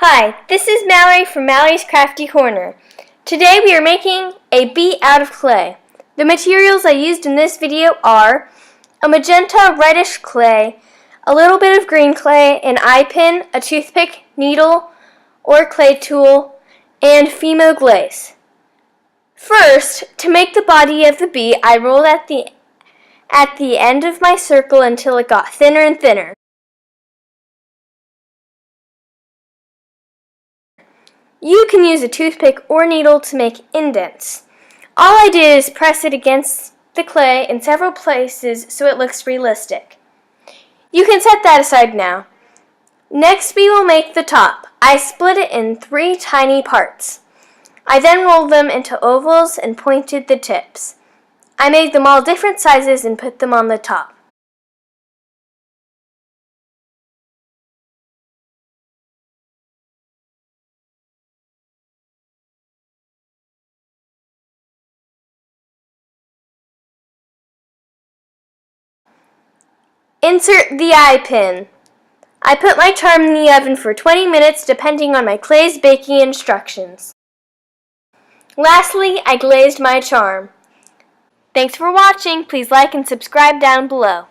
Hi, this is Mallory from Mallory's Crafty Corner. Today we are making a beet out of clay. The materials I used in this video are a magenta reddish clay, a little bit of green clay, an eye pin, a toothpick, needle or clay tool, and Fimo glaze. First, to make the body of the beet, I rolled at the end of my circle until it got thinner and thinner. You can use a toothpick or needle to make indents. All I did is press it against the clay in several places so it looks realistic. You can set that aside now. Next we will make the top. I split it in 3 tiny parts. I then rolled them into ovals and pointed the tips. I made them all different sizes and put them on the top. Insert the eye pin. I put my charm in the oven for 20 minutes depending on my clay's baking instructions. Lastly, I glazed my charm. Thanks for watching. Please like and subscribe down below.